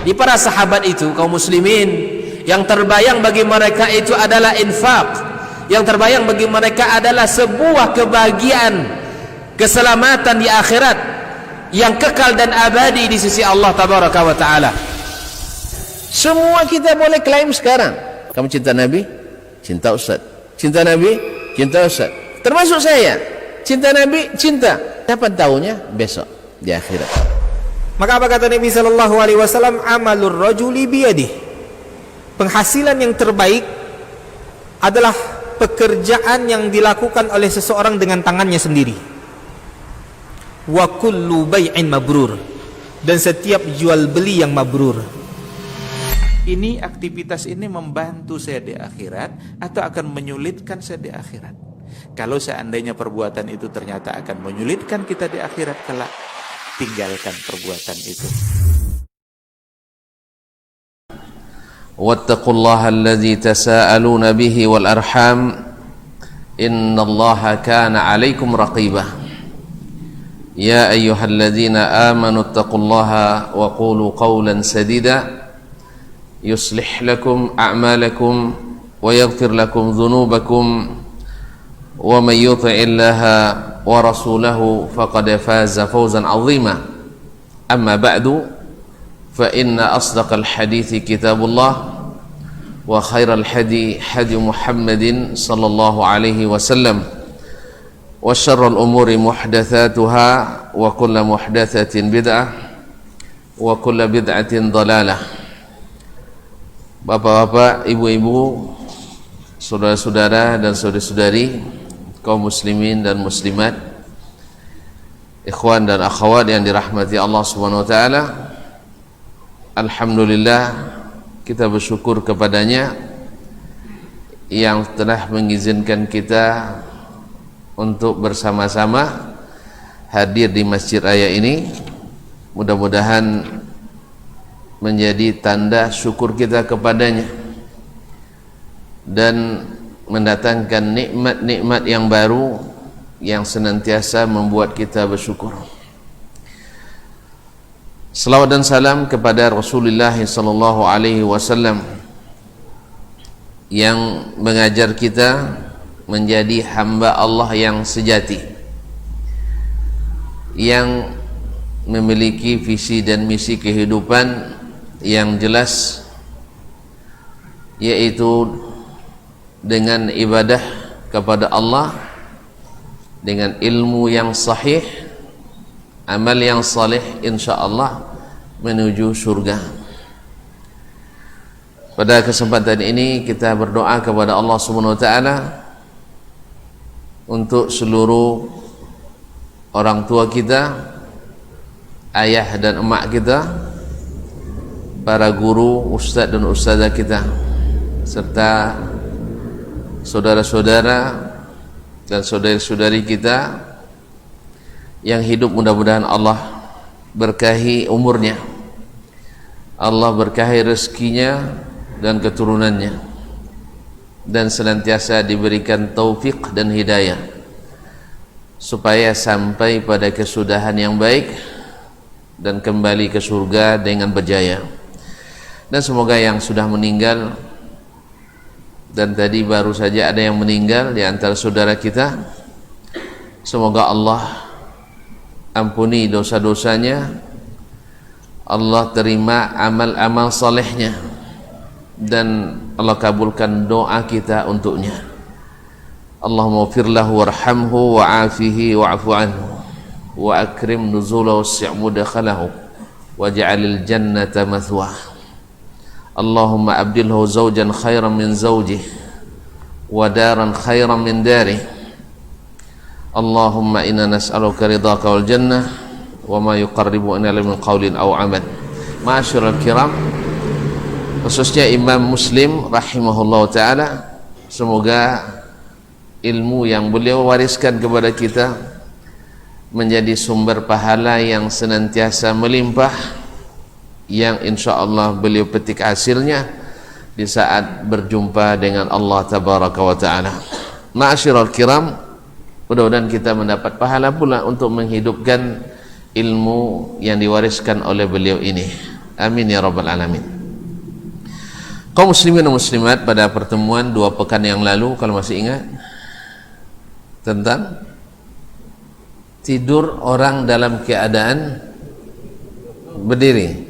Di para sahabat itu, kaum muslimin, yang terbayang bagi mereka itu adalah infak, yang terbayang bagi mereka adalah sebuah kebahagiaan, keselamatan di akhirat yang kekal dan abadi di sisi Allah tabaraka wa taala. Semua kita boleh klaim sekarang, kamu cinta Nabi, cinta Ustaz. Cinta Nabi, cinta Ustaz. Termasuk saya, cinta Nabi, cinta. Kapan tahunya? Besok di akhirat. Maka apa kata Nabi sallallahu alaihi wasallam? Amalur rajuli biyadih. Penghasilan yang terbaik adalah pekerjaan yang dilakukan oleh seseorang dengan tangannya sendiri. Wa kullu bai'in mabrur, dan setiap jual beli yang mabrur. Ini aktivitas ini membantu saya di akhirat atau akan menyulitkan saya di akhirat? Kalau seandainya perbuatan itu ternyata akan menyulitkan kita di akhirat kelak, tinggalkan perbuatan itu. Wattaqullaha alladzi tasaaluna bihi wal arham innallaha kana 'alaikum raqibah. Ya ayyuhalladzina amanu ittaqullaha wa qulu qawlan sadida yuslih lakum a'malakum wa yaghfir lakum dhunubakum wa may yuti'illaha wa rasulahu faqad faza fawzan 'azima. Amma ba'du, fa inna asdaqal hadithi kitabullah wa khairal hadi hadi Muhammadin sallallahu alaihi wasallam wa syarrul umuri muhdatsatuha wa kullu muhdatsatin bid'ah wa kullu bid'atin dhalalah. Bapak-bapak, ibu-ibu, saudara-saudara dan saudari-saudari, kaum muslimin dan muslimat, ikhwan dan akhwat yang dirahmati Allah Subhanahu wa taala. Alhamdulillah, kita bersyukur kepadanya yang telah mengizinkan kita untuk bersama-sama hadir di Masjid Raya ini. Mudah-mudahan menjadi tanda syukur kita kepadanya dan mendatangkan nikmat-nikmat yang baru yang senantiasa membuat kita bersyukur. Salawat dan salam kepada Rasulullah sallallahu alaihi wasallam yang mengajar kita menjadi hamba Allah yang sejati, yang memiliki visi dan misi kehidupan yang jelas, yaitu dengan ibadah kepada Allah, dengan ilmu yang sahih, amal yang saleh, insyaallah menuju surga. Pada kesempatan ini kita berdoa kepada Allah Subhanahu wa taala untuk seluruh orang tua kita, ayah dan emak kita, para guru, ustaz dan ustazah kita, serta saudara-saudara dan saudari-saudari kita yang hidup. Mudah-mudahan Allah berkahi umurnya, Allah berkahi rezekinya dan keturunannya, dan senantiasa diberikan taufik dan hidayah supaya sampai pada kesudahan yang baik dan kembali ke surga dengan berjaya. Dan semoga yang sudah meninggal, dan tadi baru saja ada yang meninggal di antara saudara kita, semoga Allah ampuni dosa-dosanya, Allah terima amal-amal salehnya, dan Allah kabulkan doa kita untuknya. Allahumma ighfir lahu warhamhu wa'afihi wa'fu anhu wa akrim nuzulahu wasi' mudkhalahu waj'alil jannata mathwah. Allahumma abdilhu zawjan khairan min zawjih wa daran khairan min darih. Allahumma inna nas'aluka ridhaka wal jannah wa ma yuqarribu ila min qawlin aw amal. Ma'asyiral kiram, khususnya Imam Muslim rahimahullah ta'ala, semoga ilmu yang beliau wariskan kepada kita menjadi sumber pahala yang senantiasa melimpah, yang insyaallah beliau petik hasilnya di saat berjumpa dengan Allah tabaraka wa ta'ala. Ma'asyiral kiram, mudah-mudahan kita mendapat pahala pula untuk menghidupkan ilmu yang diwariskan oleh beliau ini. Amin ya rabbal alamin. Kaum muslimin dan muslimat, pada pertemuan 2 pekan yang lalu, kalau masih ingat, tentang tidur orang dalam keadaan berdiri.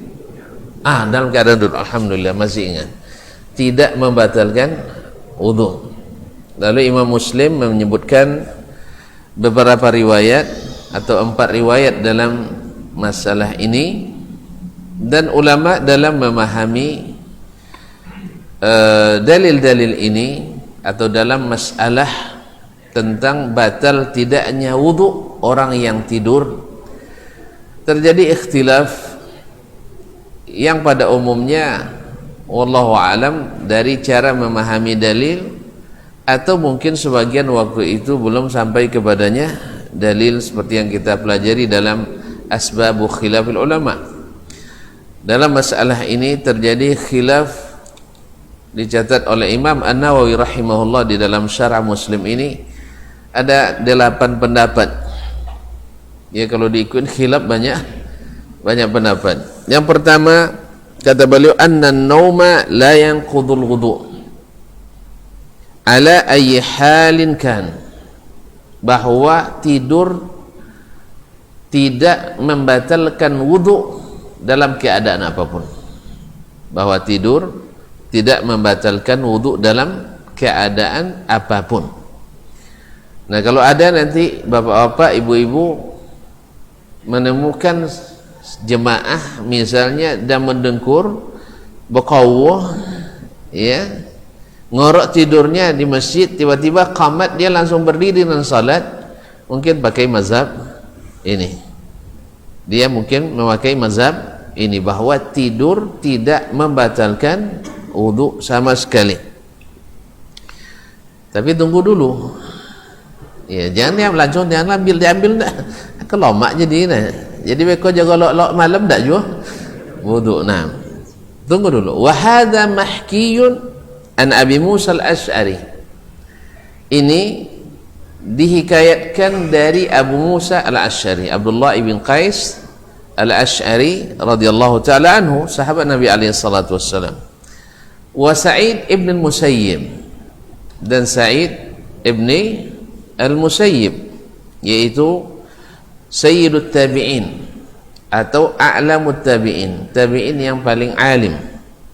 Dalam keadaan duduk, alhamdulillah masih ingat. Tidak membatalkan wudu. Lalu Imam Muslim menyebutkan beberapa riwayat atau 4 riwayat dalam masalah ini, dan ulama dalam memahami dalil-dalil ini atau dalam masalah tentang batal tidaknya wudu orang yang tidur, terjadi ikhtilaf yang pada umumnya wallahu alam dari cara memahami dalil, atau mungkin sebagian waktu itu belum sampai kepadanya dalil seperti yang kita pelajari dalam asbabu khilafil ulama. Dalam masalah ini terjadi khilaf, dicatat oleh Imam An-Nawawi rahimahullah di dalam Syarah Muslim ini ada 8 pendapat. Ya, kalau diikutin khilaf banyak pendapat. Yang pertama, kata beliau, anna an-nauma la yanqudul wudu ala ayyi halin kan, bahwa tidur tidak membatalkan wudu dalam keadaan apapun. Bahwa tidur tidak membatalkan wudu dalam keadaan apapun. Nah, kalau ada nanti bapak-bapak, ibu-ibu menemukan jemaah misalnya dan mendengkur, berkawuh, ya, ngorok tidurnya di masjid, tiba-tiba qamat dia langsung berdiri dan salat, mungkin pakai mazhab ini. Dia mungkin memakai mazhab ini, bahwa tidur tidak membatalkan wudu sama sekali. Tapi tunggu dulu, ya, jangan dia langsung jangan diambil dah kelomak jadi beko jaga lok malam dak juga wudu. Nah, tunggu dulu. Wa hadza mahkiyun an Abi Musa al-Asy'ari, ini dihikayatkan dari Abu Musa al-Asy'ari, Abdullah ibn Qais al-Asy'ari radhiyallahu taala anhu, sahabat Nabi alaihi salatu wassalam. Wa Sa'id ibn al-Musayyib, dan Sa'id ibn al-Musayyib, yaitu sayyidut tabi'in atau a'lamut tabi'in, tabi'in yang paling alim.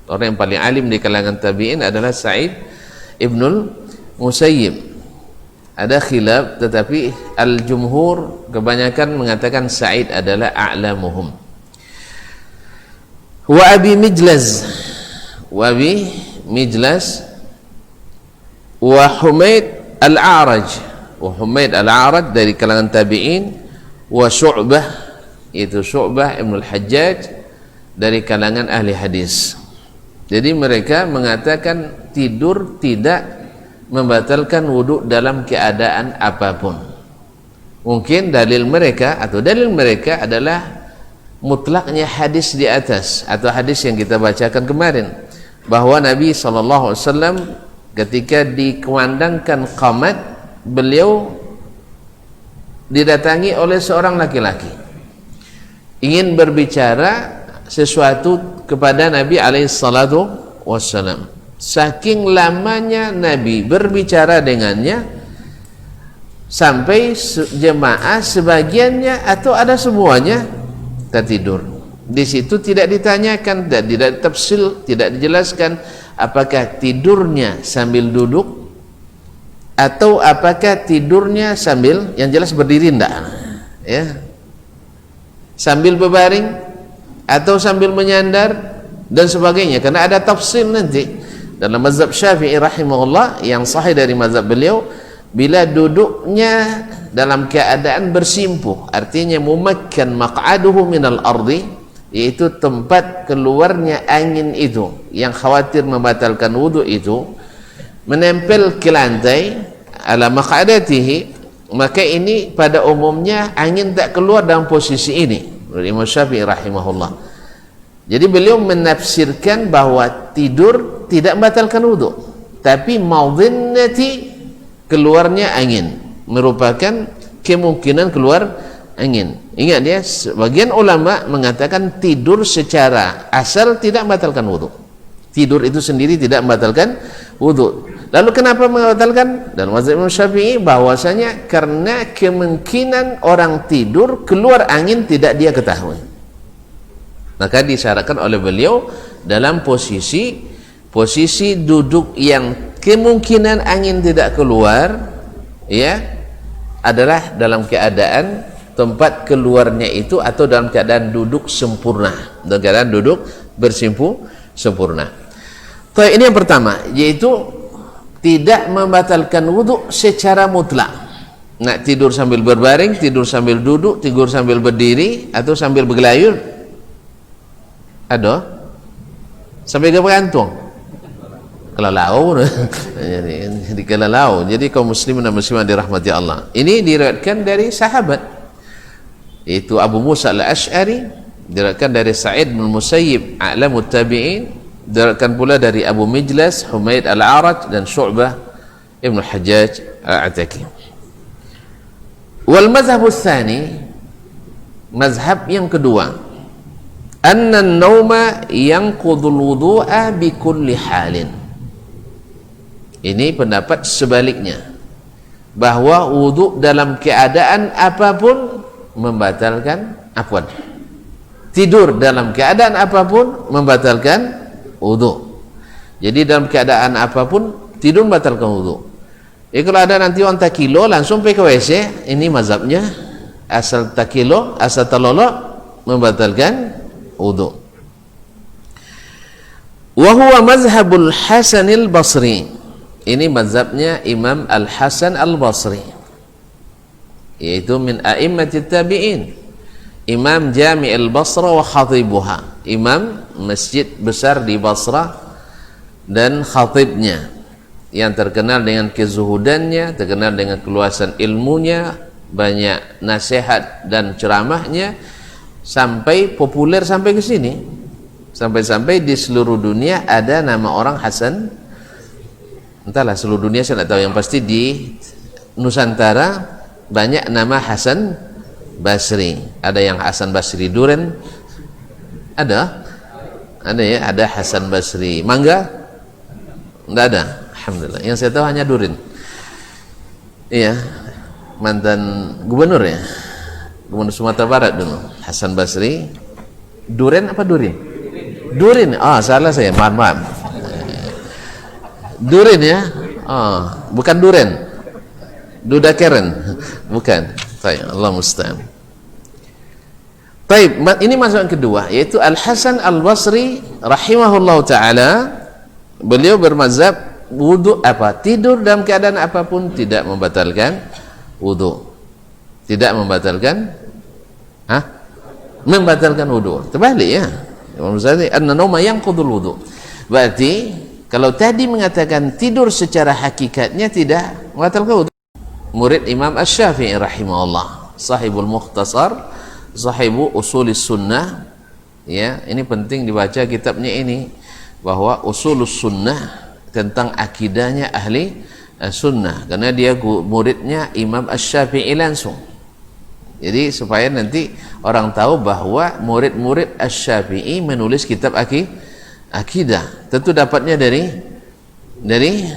Orang yang paling alim di kalangan tabi'in adalah Sa'id ibn al-Musayyib. Ada khilaf, tetapi al-jumhur kebanyakan mengatakan Sa'id adalah a'lamuhum. Wa Abi Mijlas wa Humaid al-A'raj, dari kalangan tabi'in, wa Syu'bah, itu Syu'bah ibn al-Hajjaj dari kalangan ahli hadis. Jadi mereka mengatakan tidur tidak membatalkan wudu dalam keadaan apapun. Mungkin dalil mereka adalah mutlaknya hadis di atas, atau hadis yang kita bacakan kemarin, bahwa Nabi SAW ketika dikumandangkan qamat, beliau didatangi oleh seorang laki-laki ingin berbicara sesuatu kepada Nabi SAW. Saking lamanya Nabi berbicara dengannya, sampai jemaah sebagiannya atau ada semuanya tertidur. Di situ tidak ditanyakan, tidak tafsil, tidak dijelaskan apakah tidurnya sambil duduk atau apakah tidurnya sambil, yang jelas berdiri enggak, ya, sambil berbaring atau sambil menyandar dan sebagainya, karena ada tafsil nanti dalam mazhab Syafi'i rahimahullah yang sahih dari mazhab beliau. Bila duduknya dalam keadaan bersimpuh, artinya mumakkan maq'aduhu minal ardi, yaitu tempat keluarnya angin itu yang khawatir membatalkan wudu itu, menempel ke lantai ala maq'adatihi, maka ini pada umumnya angin tak keluar dalam posisi ini, menurut Imam Syafi'i rahimahullah. Jadi beliau menafsirkan bahwa tidur tidak membatalkan wudu, tapi maudhinnati, keluarnya angin, merupakan kemungkinan keluar angin. Ingat ya, sebagian ulama mengatakan tidur secara asal tidak membatalkan wudu. Tidur itu sendiri tidak membatalkan wudu. Lalu kenapa membatalkan? Dan mazhab Imam Syafi'i bahwasanya karena kemungkinan orang tidur keluar angin tidak dia ketahui. Maka disyaratkan oleh beliau dalam posisi duduk yang kemungkinan angin tidak keluar, ya, adalah dalam keadaan tempat keluarnya itu atau dalam keadaan duduk sempurna, dalam keadaan duduk sempurna. Ini yang pertama, yaitu tidak membatalkan wudhu secara mutlak. Nak tidur sambil berbaring, tidur sambil duduk, tidur sambil berdiri, atau sambil bergelayur. Ada? Sampai ke gantung. Kelalau. Jadi kelalau. Jadi kaum muslimin dan muslimat dirahmati Allah. Ini diriwayatkan dari sahabat. Itu Abu Musa al-Ash'ari, diriwayatkan dari Sa'id bin Musayyib, a'lamut tabi'in, diriwayatkan pula dari Abu Mijlas, Humaid al-A'raj, dan Syu'bah Ibn Hajjaj al-Ataki. Wal mazhabu tsani, mazhab yang kedua, anna an-nauma yanqudul wudu'a bi kulli halin. Ini pendapat sebaliknya, bahwa wudu dalam keadaan apapun membatalkan tidur dalam keadaan apapun membatalkan wudu. Jadi dalam keadaan apapun tidur membatalkan wudu. Kalau ada nanti orang tak kilo langsung pergi ke WC, ini mazhabnya asal tak kilo, asal talolok membatalkan wudu. Wa huwa mazhabul Hasanil Basri. Ini mazhabnya Imam Al-Hasan Al-Basri, yaitu min a'immatit tabi'in, Imam Jami' al-Basra wa khatibuha, imam masjid besar di Basrah dan khatibnya, yang terkenal dengan kezuhudannya, terkenal dengan keluasan ilmunya, banyak nasihat dan ceramahnya, sampai populer sampai ke sini, sampai di seluruh dunia ada nama orang Hasan. Entahlah seluruh dunia saya tidak tahu, yang pasti di Nusantara banyak nama Hasan Basri. Ada yang Hasan Basri Duren, ada ya, ada Hasan Basri Mangga, tidak ada. Alhamdulillah, yang saya tahu hanya Duren. Iya, mantan gubernur ya, gubernur Sumatera Barat dulu, Hasan Basri. Duren apa Durin? Durin. Salah saya, maaf. Durin ya, bukan Duren, Duda Keren, bukan. Baik, Allah musta'an. Baik, ini mazhab kedua, yaitu Al Hasan Al Basri rahimahullah taala. Beliau bermazhab wudu tidur dalam keadaan apapun tidak membatalkan wudu, tidak membatalkan membatalkan wudu. Terbalik ya, maksudnya an-nauma yanqudul wudu. Berarti kalau tadi mengatakan tidur secara hakikatnya tidak membatalkan wudu, murid Imam Asy-Syafi'i rahimahullah, sahibul Mukhtasar, sahibu Usulis Sunnah, ya, ini penting dibaca kitabnya ini, bahwa Usulus Sunnah tentang akidahnya ahli sunnah, karena dia muridnya Imam Asy-Syafi'i langsung. Jadi supaya nanti orang tahu bahwa murid-murid Asy-Syafi'i menulis kitab akidah, tentu dapatnya dari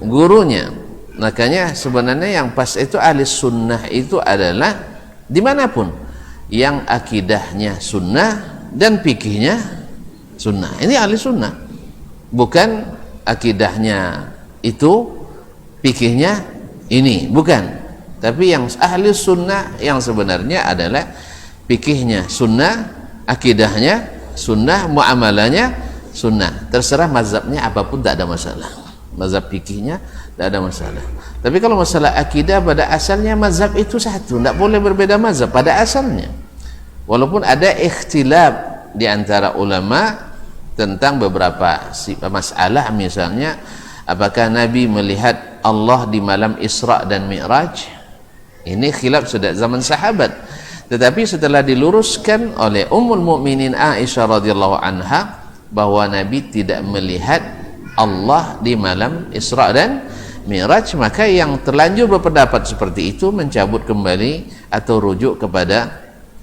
gurunya. Makanya sebenarnya yang pas itu ahli sunnah itu adalah dimanapun yang akidahnya sunnah dan fikihnya sunnah, ini ahli sunnah. Bukan akidahnya itu fikihnya ini, bukan. Tapi yang ahli sunnah yang sebenarnya adalah fikihnya sunnah, akidahnya sunnah, muamalahnya sunnah. Terserah mazhabnya apapun tak ada masalah, mazhab fikihnya tak ada masalah. Tapi kalau masalah akidah pada asalnya mazhab itu satu, tak boleh berbeda mazhab pada asalnya. Walaupun ada ikhtilaf di antara ulama tentang beberapa masalah, misalnya apakah Nabi melihat Allah di malam Isra dan Mi'raj, ini khilaf sejak zaman sahabat. Tetapi setelah diluruskan oleh Ummul Mukminin Aisyah radhiyallahu anha bahwa Nabi tidak melihat Allah di malam Isra dan Mi'raj, maka yang terlanjur berpendapat seperti itu mencabut kembali atau rujuk kepada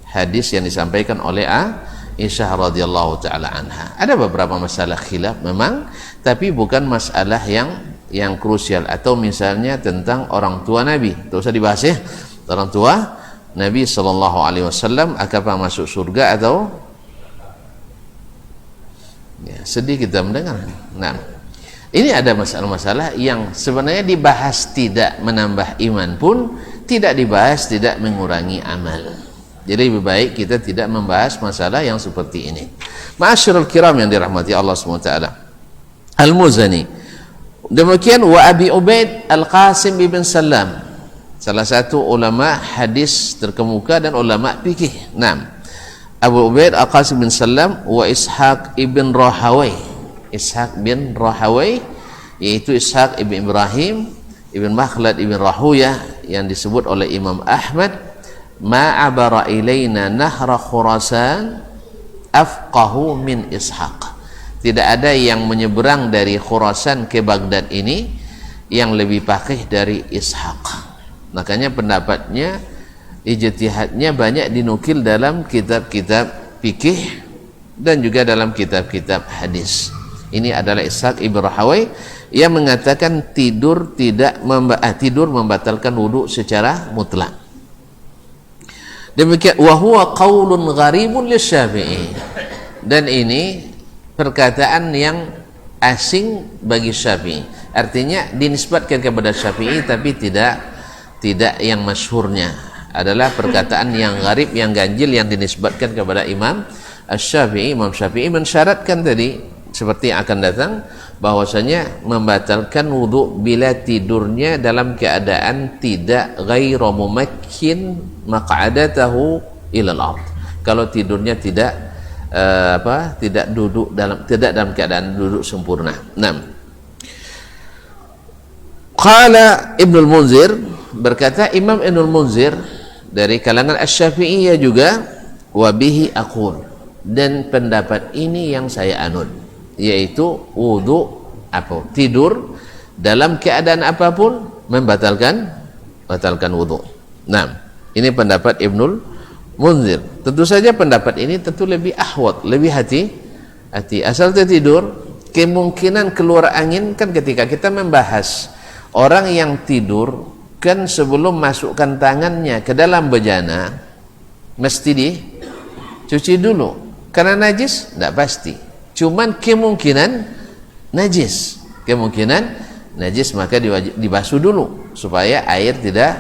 hadis yang disampaikan oleh Aisyah radhiyallahu taala anha. Ada beberapa masalah khilaf memang, tapi bukan masalah yang krusial. Atau misalnya tentang orang tua Nabi, tidak usah dibahas ya. Orang tua Nabi sallallahu alaihi wasallam apakah masuk surga atau ya, sedih kita mendengar. Nah, ini ada masalah-masalah yang sebenarnya dibahas tidak menambah iman pun, tidak dibahas tidak mengurangi amal. Jadi lebih baik kita tidak membahas masalah yang seperti ini. Ma'asyiral kiram yang dirahmati Allah SWT. Al-Muzani. Demikian wa Abi Ubaid Al-Qasim ibn Salam, salah satu ulama hadis terkemuka dan ulama fikih. Naam. Abu Ubaid Al-Qasim bin Salam wa Ishaq ibn Rahawai. Ishaq bin Rahawai, yaitu Ishaq ibn Ibrahim ibn Makhlad ibn Rahuyah, yang disebut oleh Imam Ahmad, ma'abara ilaina nahra Khurasan afqahu min Ishaq. Tidak ada yang menyeberang dari Khurasan ke Baghdad ini yang lebih faqih dari Ishaq. Makanya pendapatnya, ijtihadnya banyak dinukil dalam kitab-kitab fikih dan juga dalam kitab-kitab hadis. Ini adalah Ishaq ibn Rahawai yang mengatakan tidur membatalkan wudu secara mutlak. Demikian wa huwa qaulun gharibun lisyafi'i, dan ini perkataan yang asing bagi Syafi'i. Artinya dinisbatkan kepada Syafi'i tapi tidak yang masyhurnya, adalah perkataan yang gharib, yang ganjil, yang dinisbatkan kepada Imam Asy-Syafi'i. Imam Syafi'i mensyaratkan tadi seperti yang akan datang, bahwasanya membatalkan wudu bila tidurnya dalam keadaan tidak ghairu mumakkin maq'adatahu ila al-ard. Kalau tidurnya tidak dalam keadaan duduk sempurna. 6. Qala Ibnul Munzir, berkata Imam Ibnul Munzir dari kalangan Asy-Syafi'iyah juga, wa bihi aqul, dan pendapat ini yang saya anut, yaitu wudu tidur dalam keadaan apapun membatalkan wudu. Nah, ini pendapat Ibnul Munzir. Tentu saja pendapat ini tentu lebih ahwat, lebih hati. Asal tertidur, kemungkinan keluar angin kan ketika kita membahas orang yang tidur kan sebelum masukkan tangannya ke dalam bejana mesti dicuci dulu. Karena najis? Tidak pasti. Cuman kemungkinan najis, maka dibasuh dulu supaya air tidak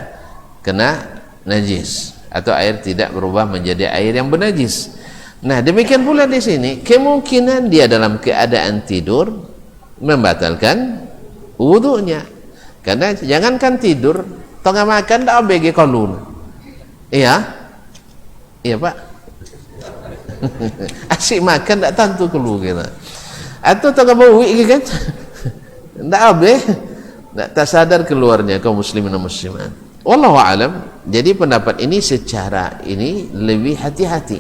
kena najis atau air tidak berubah menjadi air yang bernajis. Nah, demikian pula di sini kemungkinan dia dalam keadaan tidur membatalkan wudunya. Karena jangankan tidur, tengah makan dak bege kolun. Iya Pak. Asyik makan tak tentu keluar kita. Atau tengah bau kan? Tak habis, tak sadar keluarnya kaum muslimin dan muslimat. Wallahu alam. Jadi pendapat ini secara ini lebih hati-hati.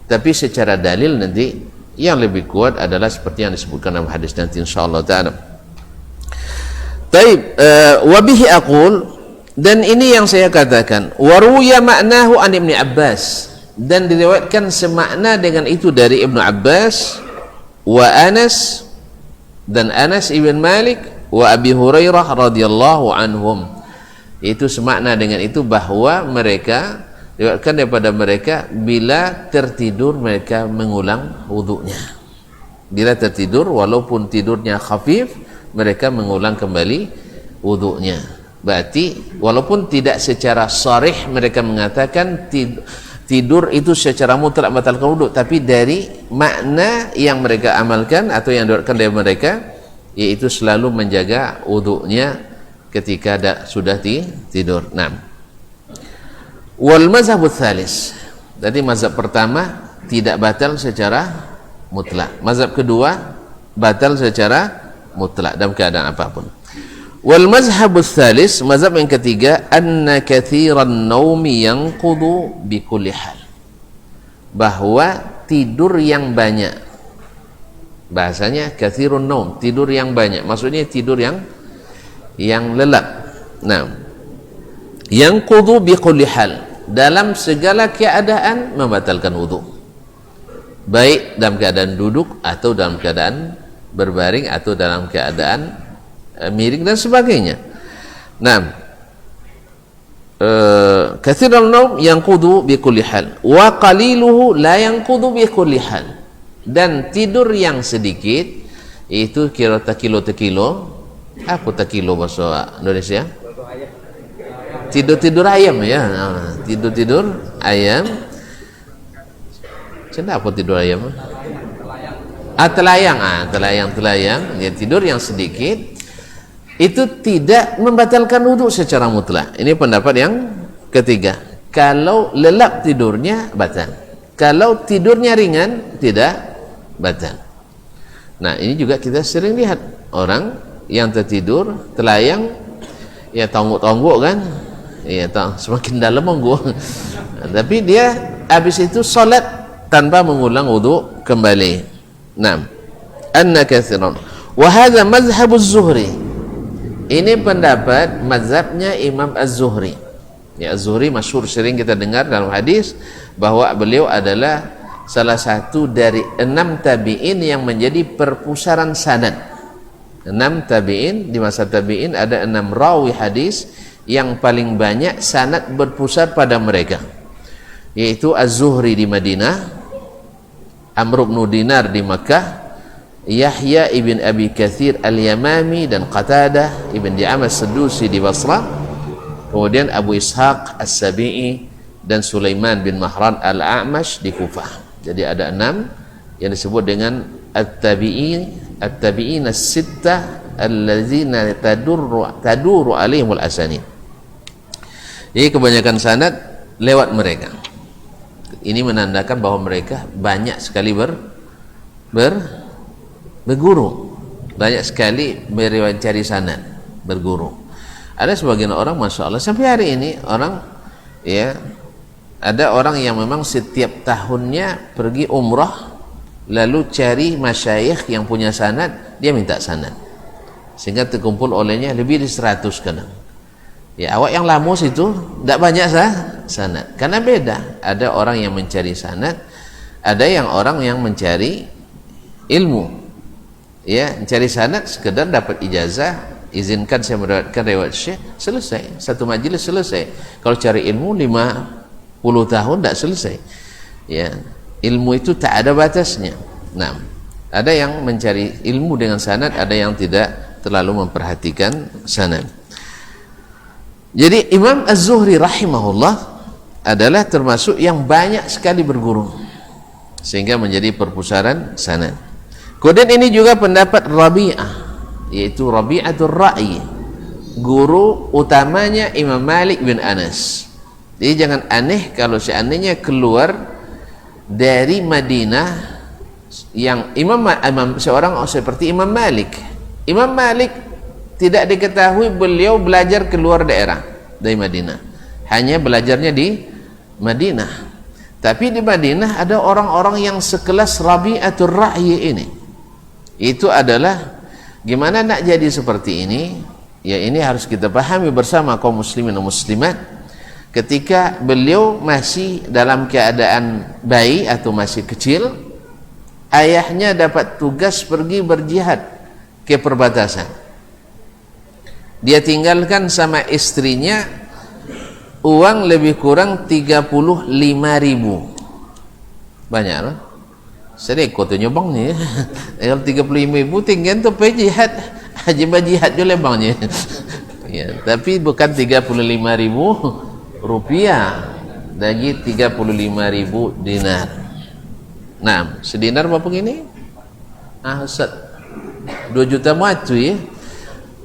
Tapi secara dalil nanti yang lebih kuat adalah seperti yang disebutkan dalam hadis nanti insyaallah taala. Taib wa bihi aqul, dan ini yang saya katakan, waruya ma'nahu an Ibnu Abbas, dan diriwayatkan semakna dengan itu dari Ibnu Abbas wa Anas, dan Anas ibn Malik wa Abi Hurairah radhiyallahu anhum. Itu semakna dengan itu bahwa mereka diriwayatkan daripada mereka bila tertidur mereka mengulang wudunya. Bila tertidur walaupun tidurnya khafif, mereka mengulang kembali wudunya. Berarti walaupun tidak secara sharih mereka mengatakan tidur itu secara mutlak membatalkan wudu, tapi dari makna yang mereka amalkan atau yang diriwayatkan dari mereka, yaitu selalu menjaga wudunya ketika sudah tidur. 6. Wal mazhabut tsalis, jadi mazhab pertama tidak batal secara mutlak, mazhab kedua batal secara mutlak dalam keadaan apapun. Wal mazhabus tsalis, mazhab yang ketiga, anna katsiran naumi yanqudu bi kulli hal, bahwa tidur yang banyak, bahasanya katsirun naum, tidur yang banyak, maksudnya tidur yang lelap. Nah, yanqudu bi kulli hal, dalam segala keadaan membatalkan wudu, baik dalam keadaan duduk atau dalam keadaan berbaring atau dalam keadaan miring dan sebagainya. Nah, katsirul naum yanqudu bi kulli hal wa qaliluhu la yanqudu bi kulli hal. Dan tidur yang sedikit itu kira takilo apa takilo bahasa Indonesia? Tidur ayam ya. Tidur ayam. Kenapa tidur ayam? Telayang. Ya, tidur yang sedikit itu tidak membatalkan wudu secara mutlak. Ini pendapat yang ketiga. Kalau lelap tidurnya batal. Kalau tidurnya ringan tidak batal. Nah, ini juga kita sering lihat orang yang tertidur telayang, ya tonggok-tonggok kan, ya semakin dalam monggo. Tapi dia habis itu salat tanpa mengulang wudu kembali. Nah, anna katsiran wa hadza mazhab az-Zuhri. Ini pendapat mazhabnya Imam Az-Zuhri. Ya, Az-Zuhri masyhur, sering kita dengar dalam hadis bahwa beliau adalah salah satu dari 6 tabi'in yang menjadi perpusaran sanad. 6 tabi'in, di masa tabi'in ada 6 rawi hadis yang paling banyak sanad berpusat pada mereka, yaitu Az-Zuhri di Madinah, Amr bin Dinar di Makkah, Yahya ibn Abi Katsir al-Yamami dan Qatadah ibn Di'amah as-Sadusi di Basrah, kemudian Abu Ishaq as-Sabi'i dan Sulaiman bin Mahran al-A'mash di Kufah. Jadi ada 6 yang disebut dengan at-tabi'in as-sittah allazina taduru alaihimul asanid. Jadi kebanyakan sanad lewat mereka. Ini menandakan bahwa mereka banyak sekali berguru, banyak sekali meriwayatkan sanad, berguru. Ada sebagian orang, masya Allah, sampai hari ini orang, ya, ada orang yang memang setiap tahunnya pergi umrah lalu cari masyayikh yang punya sanad, dia minta sanad sehingga terkumpul olehnya lebih dari 100 kadang. Ya, awak yang lamus itu tidak banyak sanad, karena beda. Ada orang yang mencari sanad, ada yang orang yang mencari ilmu. Ya, mencari sanad sekedar dapat ijazah, izinkan saya meriwayatkan riwayat syekh, selesai, satu majelis selesai. Kalau cari ilmu 50 tahun tidak selesai. Ya, ilmu itu tak ada batasnya. Nah, ada yang mencari ilmu dengan sanad, ada yang tidak terlalu memperhatikan sanad. Jadi Imam Az-Zuhri rahimahullah adalah termasuk yang banyak sekali berguru sehingga menjadi perpustakaan sanad. Kemudian ini juga pendapat Rabi'ah, yaitu Rabi'atul Ra'i, guru utamanya Imam Malik bin Anas. Jadi jangan aneh kalau seandainya keluar dari Madinah yang seorang seperti Imam Malik. Imam Malik tidak diketahui beliau belajar keluar daerah dari Madinah, hanya belajarnya di Madinah. Tapi di Madinah ada orang-orang yang sekelas Rabi'atul Ra'i ini. Itu adalah gimana nak jadi seperti ini. Ya, ini harus kita pahami bersama kaum muslimin dan muslimat. Ketika beliau masih dalam keadaan bayi atau masih kecil, ayahnya dapat tugas pergi berjihad ke perbatasan. Dia tinggalkan sama istrinya uang lebih kurang 35.000. Banyak lah. Sedek kota nyobang ni. Kalau 35.000 tinggal tu pergi jihad. Haji berjihad je lebangnya. Ya, tapi bukan 35.000 rupiah. Lagi 35.000 dinar. Nah, sedinar berapa gini? Ustaz, 2 juta matu ya.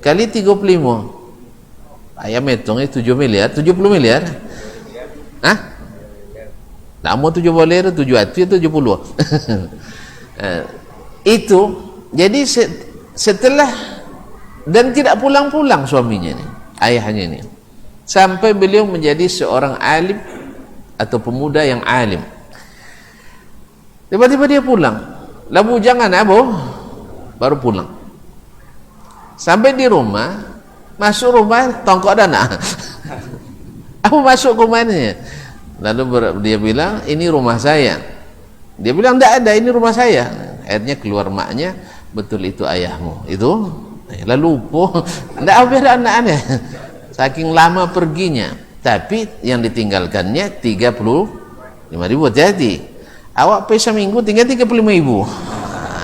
Kali 35. Ayam hitungnya 7 miliar, 70 miliar. Hah? Nak mau 7 miliar, 7 hati, 70. Itu, jadi setelah, dan tidak pulang-pulang suaminya ini, ayahnya ini. Sampai beliau menjadi seorang alim atau pemuda yang alim. Tiba-tiba dia pulang. Lalu jangan abu, baru pulang. Sampai di rumah, masuk rumah tongkok dana. Aku masuk ke rumahnya, Lalu dia bilang, ini rumah saya. Dia bilang, tidak ada, ini rumah saya. Akhirnya keluar maknya, betul itu ayahmu. Itu lalu lupa. Tidak ada anak-anak. Saking lama perginya. Tapi yang ditinggalkannya 35.000. Hati-hati. Awak pergi seminggu tinggal 35.000.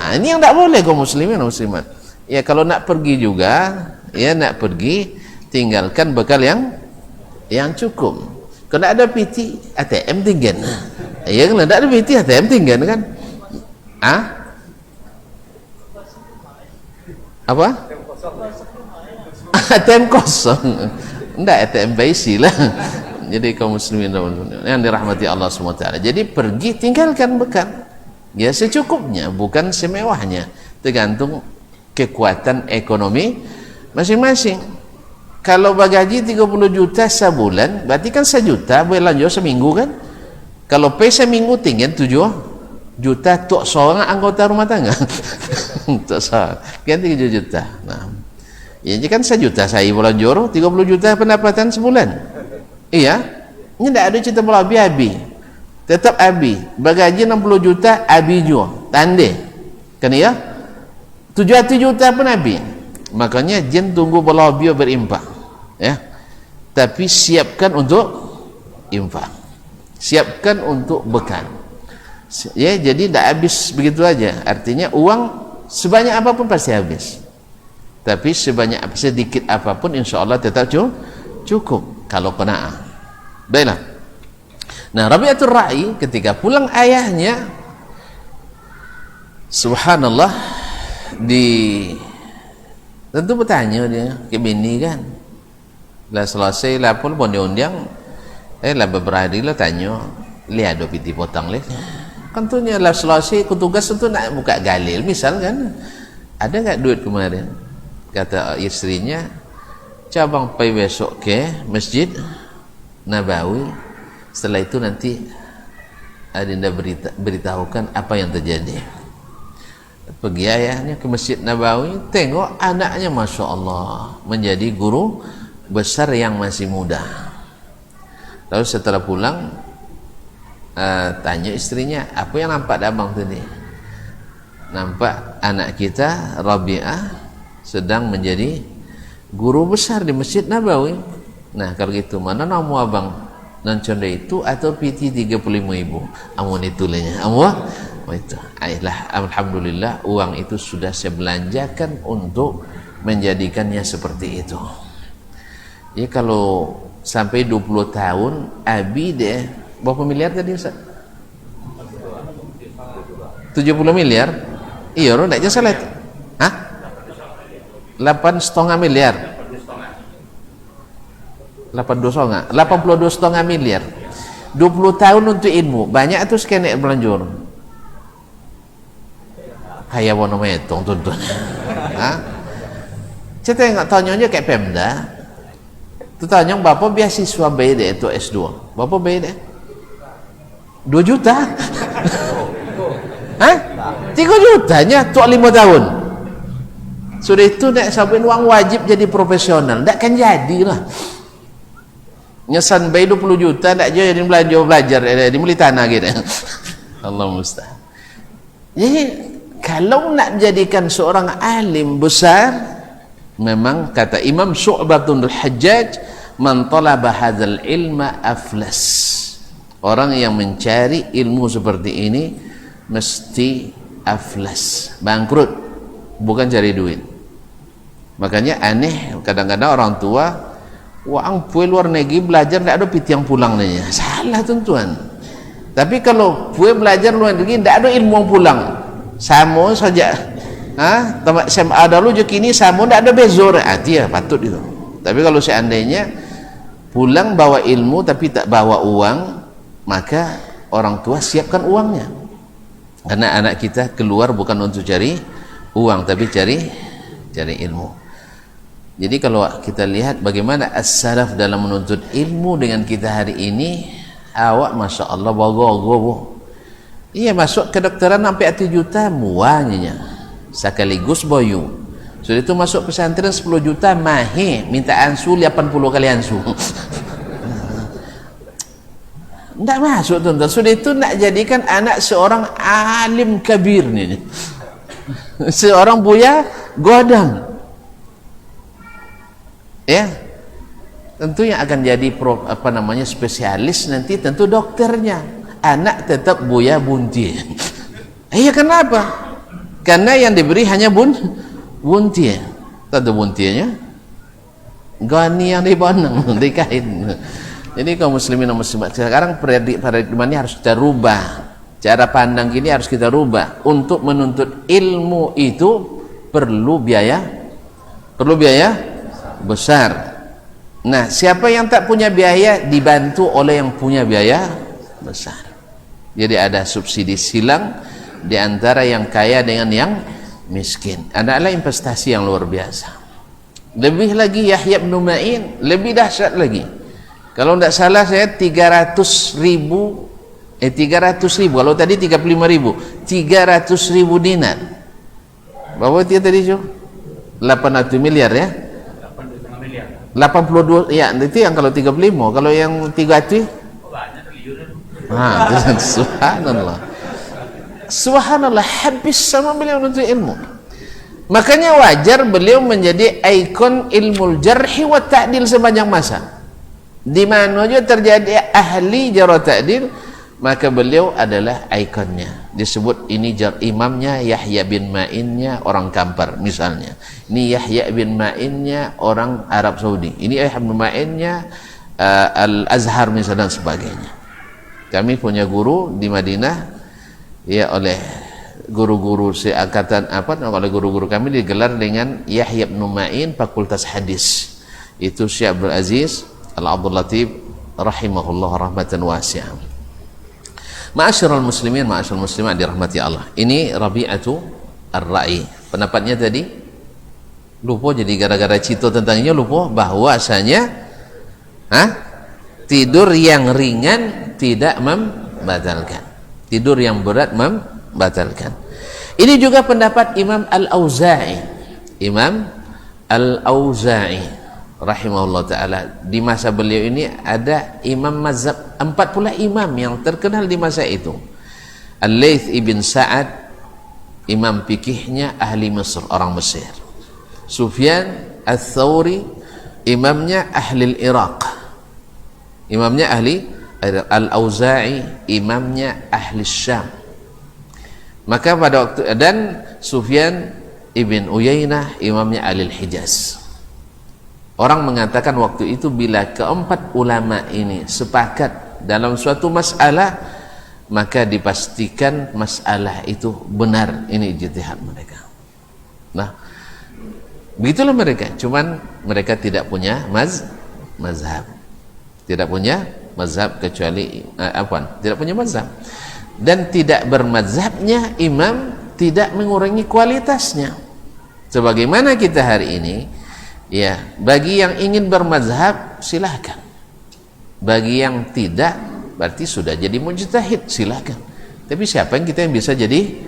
Nah, ini yang tidak boleh kaum muslimin dan muslimat. Ya kalau nak pergi juga, ya nak pergi tinggalkan bekal yang cukup. Kalau ada PT, ATM tinggal. Ya kalau tidak ada PT, ATM tinggal kan? Ah? Apa? ATM kosong. Tidak, ATM baisi lah. Jadi kaum muslimin yang dirahmati Allah SWT. Jadi pergi tinggalkan bekal. Ya secukupnya, bukan semewahnya. Tergantung kekuatan ekonomi masing-masing. Kalau bagaji 30 juta sebulan, berarti kan 1 juta boleh lanjut seminggu kan? Kalau pay seminggu tinggal 7 juta untuk seorang anggota rumah tangga. Untuk seorang kan 3 juta. Nah, ya kan 1 juta saya bulan joro, 30 juta pendapatan sebulan. Iya, ini tidak ada cerita bola abi. Tetap abi. Bagaji 60 juta abi juga. Tanda. Kan ya? 700 juta pun abi. Makanya jen tunggu bola bio berinfak. Ya. Tapi siapkan untuk infak. Siapkan untuk bekal. Ya, jadi tidak habis begitu aja. Artinya uang sebanyak apapun pasti habis. Tapi sedikit apapun insya Allah tetap cukup kalau qanaah. Baiklah. Nah, Rabi'atul Ra'i ketika pulang ayahnya, subhanallah, tentu bertanya dia ke bini kan. Lah selesai lah pun diundang, lah beberapa hari lah tanya, lihat do piti potong leh. Tentunya lah selesai kutugas itu nak buka galil misal kan. Ada enggak duit kemarin? Kata istrinya, cabang pergi besok ke Masjid Nabawi. Setelah itu nanti adinda beritahukan apa yang terjadi. Pergi ayahnya ke Masjid Nabawi, tengok anaknya Masya Allah menjadi guru besar yang masih muda. Lalu setelah pulang, tanya istrinya, apa yang nampak abang tadi? Nampak anak kita Rabi'ah sedang menjadi guru besar di Masjid Nabawi. Nah kalau gitu, mana nama abang? Dan contoh itu atau PT 35.000 amun itulahnya itu ayolah, alhamdulillah uang itu sudah saya belanjakan untuk menjadikannya seperti itu. Ya kalau sampai 20 tahun abi deh berapa miliar tadi Ustaz? 70 miliar? Iya, orang tidak salah. Hah? 8,5 miliar. 82,5 miliar. 20 tahun untuk ilmu banyak itu skenek belanjur kayak warna metong tuntun. Kita nggak tanya kayak Pemda itu tanya bapak beasiswa BD itu S2 bapak BD 2 juta. Hah? 3 jutanya tuh 5 tahun sudah itu nak sabain uang wajib jadi profesional tidak kan jadilah nyesan bayi 20 juta tak jadi belajar di beli tanah gitu. Allah musta'an. Jadi kalau nak jadikan seorang alim besar, memang kata Imam Syu'batun al-Hajjaj, man talaba hadzal ilma aflas. Orang yang mencari ilmu seperti ini mesti aflas, bangkrut, bukan cari duit. Makanya aneh kadang-kadang orang tua wang puai luar negeri belajar tidak ada piti yang pulang nanya salah tuan. Tapi kalau puai belajar luar negeri tidak ada ilmu yang pulang sama saja. Tempat SMA dulu je kini sama tidak ada bezor dia patut itu. Tapi kalau seandainya pulang bawa ilmu tapi tak bawa uang, maka orang tua siapkan uangnya. Karena anak kita keluar bukan untuk cari uang tapi cari ilmu. Jadi kalau kita lihat bagaimana as-salaf dalam menuntut ilmu dengan kita hari ini, awak Masya Allah bago-bago. Iya masuk kedokteran sampai 1 juta muanya sekaligus boyu. Sudah itu masuk pesantren 10 juta mahe minta ansu 80 kali ansu. Tidak masuk tuan-tuan. Sudah itu nak jadikan anak seorang alim kabir ni. Seorang buya godang. Ya. Tentu yang akan jadi spesialis nanti tentu dokternya. Anak tetap buya bunti. Iya, kenapa? Karena yang diberi hanya bunti. Tentu buntinya. Gani yang dibonang, dikain. Jadi kaum muslimin dan muslimat sekarang paradigma ini harus kita rubah. Cara pandang ini harus kita rubah. Untuk menuntut ilmu itu perlu biaya besar. Nah, siapa yang tak punya biaya dibantu oleh yang punya biaya besar. Jadi ada subsidi silang di antara yang kaya dengan yang miskin. Adalah investasi yang luar biasa. Lebih lagi Yahya bin Ma'in lebih dahsyat lagi. Kalau tidak salah saya 300.000, kalau tadi 35.000, 300.000 dinar. Berapa dia tadi, Jo? 800 miliar ya? 82 ya, itu yang kalau 35, kalau yang 300 subhanallah, habis sama beliau untuk ilmu. Makanya wajar beliau menjadi ikon ilmu jarhi wa ta'dil sepanjang masa. Di mana saja terjadi ahli jarh ta'dil, maka beliau adalah ikonnya. Disebut ini imamnya Yahya bin Ma'innya orang Kampar misalnya. Ini Yahya bin Ma'innya orang Arab Saudi. Ini Yahya bin Ma'innya Al-Azhar misalnya dan sebagainya. Kami punya guru di Madinah, ya, oleh guru-guru seangkatan oleh guru-guru kami digelar dengan Yahya bin Ma'in Fakultas Hadis. Itu Syekh Abdul Aziz Al-Abdul Latif rahimahullah rahmatan wasi'ah. Ma'asyiral muslimin, ma'asyiral muslimat dirahmati Allah. Ini Rabi'atu Ar-Ra'i. Pendapatnya tadi lupa, jadi gara-gara cito tentangnya lupa bahwasanya tidur yang ringan tidak membatalkan. Tidur yang berat membatalkan. Ini juga pendapat Imam Al-Auza'i. Imam Al-Auza'i rahimahullah ta'ala. Di masa beliau ini ada imam mazhab, 4 pula imam yang terkenal di masa itu. Al-Layth ibn Sa'ad, imam fikihnya ahli Mesir, orang Mesir. Sufyan Al-Thawri, imamnya ahli Iraq, imamnya ahli Al-Auza'i, imamnya ahli Syam. Maka pada waktu, dan Sufyan ibn Uyainah, imamnya ahli Hijaz. Orang mengatakan waktu itu bila keempat ulama ini sepakat dalam suatu masalah, maka dipastikan masalah itu benar. Ini ijtihad mereka. Nah, begitulah mereka. Cuman mereka tidak punya mazhab. Tidak punya mazhab kecuali tidak punya mazhab. Dan tidak bermazhabnya imam tidak mengurangi kualitasnya. Sebagaimana kita hari ini, ya, bagi yang ingin bermazhab silahkan. Bagi yang tidak, berarti sudah jadi mujtahid, silahkan. Tapi siapa yang kita yang bisa jadi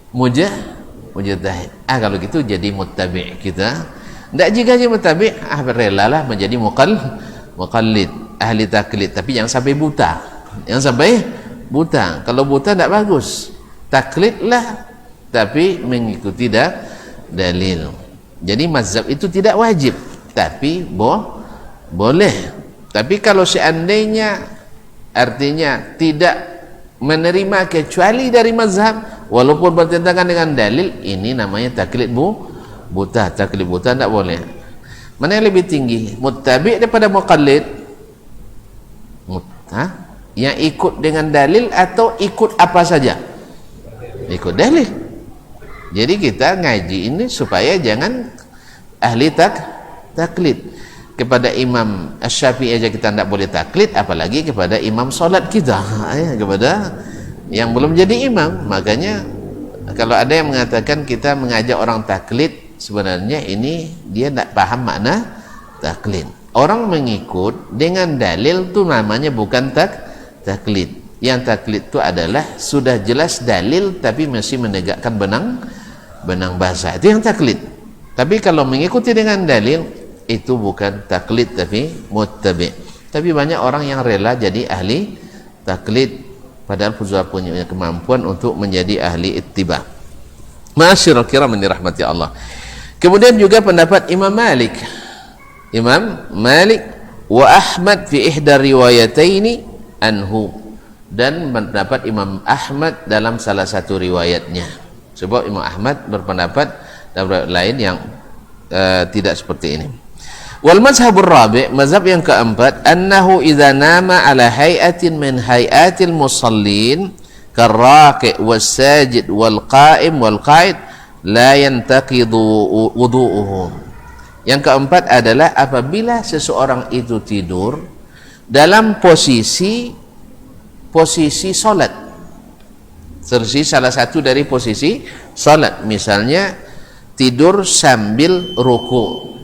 mujtahid? Kalau gitu jadi muttabi' kita. Tidak jika jadi muttabi', relalah menjadi muqallid, ahli taklid. Tapi jangan sampai buta. Jangan sampai buta. Kalau buta tidak bagus. Taklidlah, tapi mengikuti dalil. Jadi mazhab itu tidak wajib, tapi boleh. Tapi kalau seandainya artinya tidak menerima kecuali dari mazhab walaupun bertentangan dengan dalil, ini namanya taklid buta. Taklid buta tidak boleh. Mana yang lebih tinggi, muttabi' daripada muqallid? Yang ikut dengan dalil atau ikut apa saja? Ikut dalil. Jadi kita ngaji ini supaya jangan ahli taklid. Kepada Imam Asy-Syafi'i aja kita tidak boleh taklid, apalagi kepada imam solat kita, kepada yang belum jadi imam. Makanya kalau ada yang mengatakan kita mengajak orang taklid, sebenarnya ini dia tidak paham makna taklid. Orang mengikut dengan dalil itu namanya bukan taklid. Yang taklid itu adalah sudah jelas dalil tapi masih menegakkan benang bahasa, itu yang taklid. Tapi kalau mengikuti dengan dalil, itu bukan taklid tapi muttabi'. Tapi banyak orang yang rela jadi ahli taklid, padahal sudah punya kemampuan untuk menjadi ahli ittiba. Ma'asyiral kiram yang dirahmati Allah. Kemudian juga pendapat Imam Malik wa Ahmad fi ihda riwayataini anhu, dan pendapat Imam Ahmad dalam salah satu riwayatnya. Sebab Imam Ahmad berpendapat dalam riwayat lain yang tidak seperti ini. Wal mazhabur rabi', mazhab yang keempat, annahu idza nama ala hay'atin min hay'atil musallin karraqi' was-sajid wal qa'im wal qa'id la yantaqidu wudu'uhu. Yang keempat adalah apabila seseorang itu tidur dalam posisi salat. Tersi salah satu dari posisi salat, misalnya tidur sambil ruku.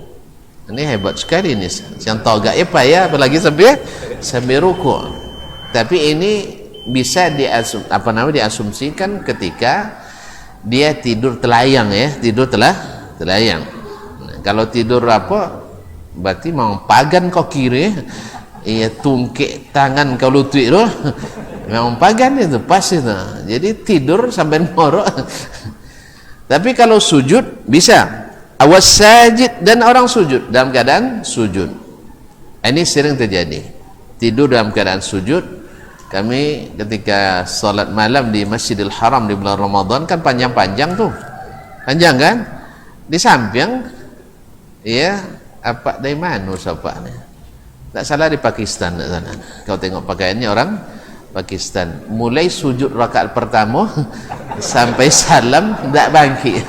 Ini hebat sekali ini. Yang tahu gak apa ya, apalagi sambil ruku. Tapi ini bisa diasumsikan ketika dia tidur telayang ya, telayang. Nah, kalau tidur apa? Berarti mau pagan kau kiri, iya tungkik tangan kau lutut itu, memang pagan itu pas itu. Jadi tidur sampai ngorok. Tapi kalau sujud bisa. Awas sajid, dan orang sujud dalam keadaan sujud. Ini sering terjadi. Tidur dalam keadaan sujud. Kami ketika salat malam di Masjidil Haram di bulan Ramadan kan panjang-panjang tuh. Panjang kan? Di samping ya apa dari mana siapa nih? Tak salah di Pakistan sana. Kau tengok pakaiannya orang Pakistan. Mulai sujud rakaat pertama sampai salam tak bangkit.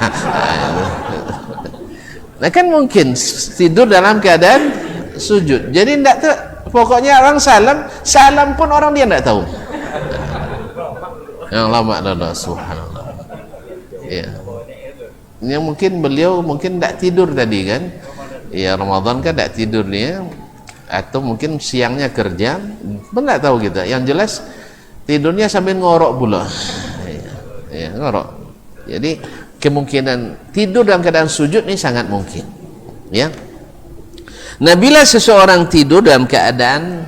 Nah kan mungkin tidur dalam keadaan sujud. Jadi pokoknya orang salam pun orang dia tidak tahu. Yang lama adalah subhanallah. Ya. Yang mungkin beliau tidak tidur tadi kan. Ya Ramadan kan tidak tidur dia, atau mungkin siangnya kerja, tidak tahu kita. Yang jelas tidurnya sambil ngorok pula. Ya, ngorok. Jadi kemungkinan tidur dalam keadaan sujud ini sangat mungkin, ya. Nah, bila seseorang tidur dalam keadaan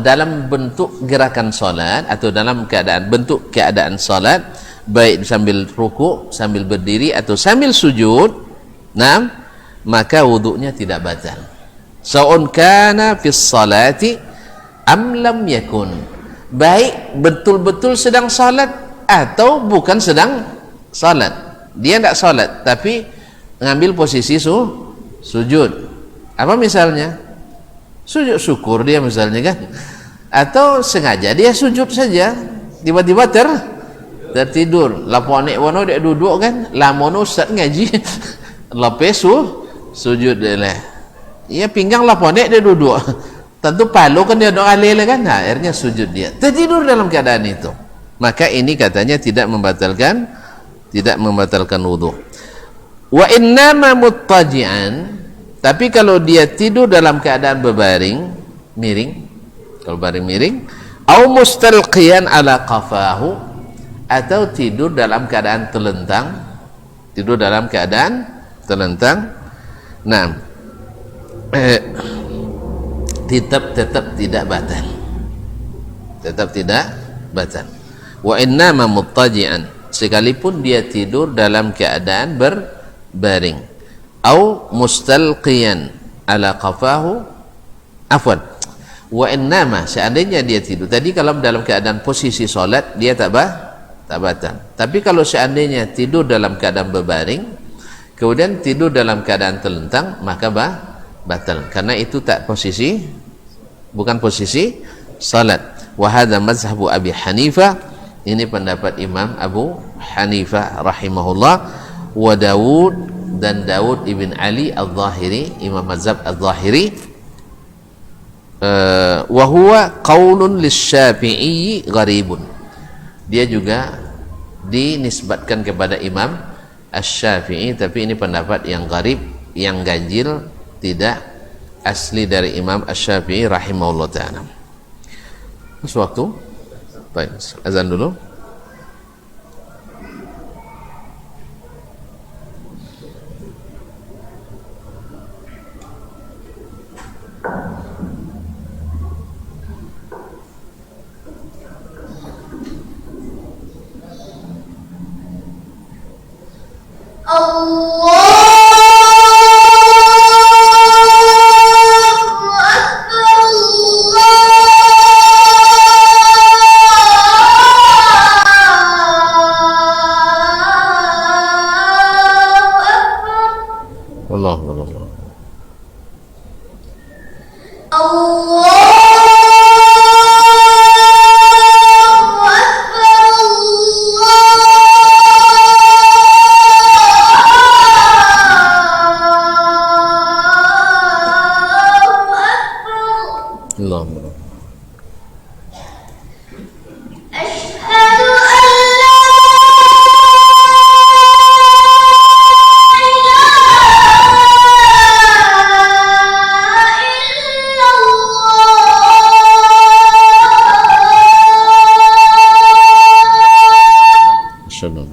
dalam bentuk gerakan salat atau dalam bentuk keadaan salat, baik sambil ruku, sambil berdiri atau sambil sujud, nah, maka wudunya tidak batal. Sa'un kana fis salati am lam yakun. Baik betul-betul sedang salat atau bukan sedang salat. Dia tidak salat tapi mengambil posisi sujud. Apa misalnya? Sujud syukur dia misalnya kan, atau sengaja dia sujud saja, tiba-tiba tertidur. Laponek wono dia duduk kan, lamono ustaz ngaji lepas sujud dia lah. Ia pinggang laponek dia duduk, tentu palu kan dia doa lele kan, nah, akhirnya sujud dia, tertidur dalam keadaan itu. Maka ini katanya tidak membatalkan wudu. Wa innama muttaji'an, tapi kalau dia tidur dalam keadaan berbaring miring, kalau baring miring, au mustalqiyan ala qafahu, atau tidur dalam keadaan telentang, nah, tetap tidak batal. Wa innama muttaji'an, sekalipun dia tidur dalam keadaan berbaring, au mustalqiyan ala qafahu, afwan, wa innama, seandainya dia tidur tadi kalau dalam keadaan posisi solat dia tak batal. Tapi kalau seandainya tidur dalam keadaan berbaring kemudian tidur dalam keadaan telentang, maka batal, karena itu bukan posisi salat. Wa hadza mazhabu Abi Hanifah, ini pendapat Imam Abu Hanifah rahimahullah, wa Dawud, dan Dawud ibn Ali al-Zahiri, Imam mazhab al-Zahiri, wa huwa qaulun lisyafi'i gharibun, dia juga dinisbatkan kepada Imam Asy-Syafi'i, tapi ini pendapat yang gharib, yang ganjil, tidak asli dari Imam Asy-Syafi'i rahimahullah ta'ala. Waktu baik, azan dulu. Allahu Akbar. Allahu Akbar. Asyhadu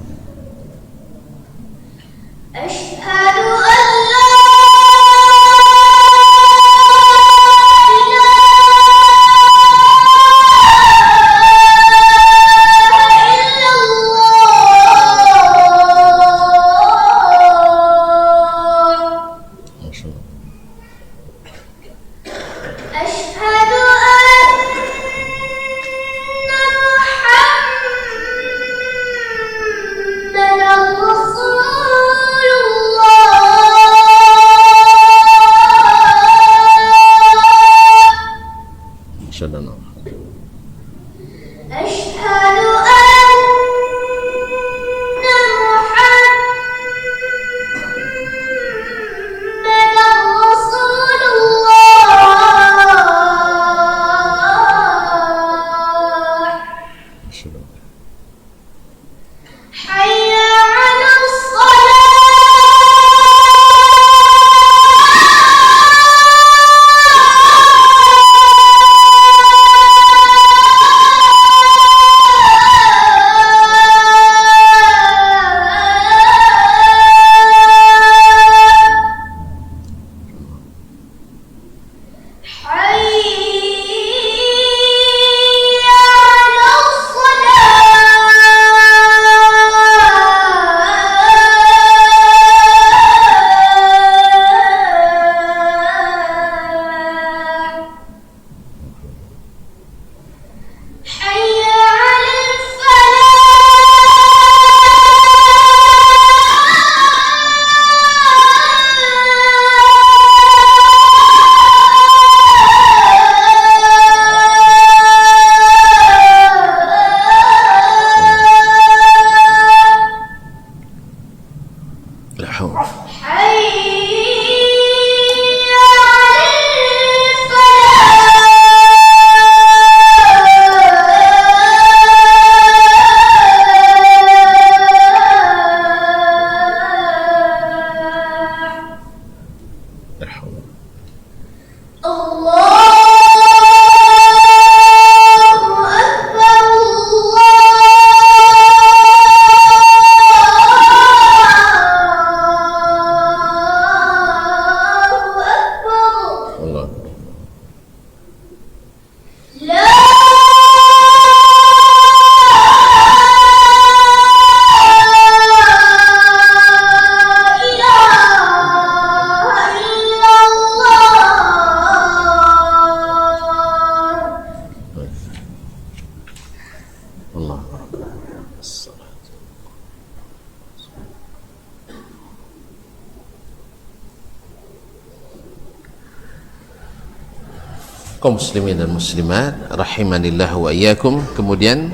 Kaum muslimin dan muslimat rahimanillah wa iyyakum. Kemudian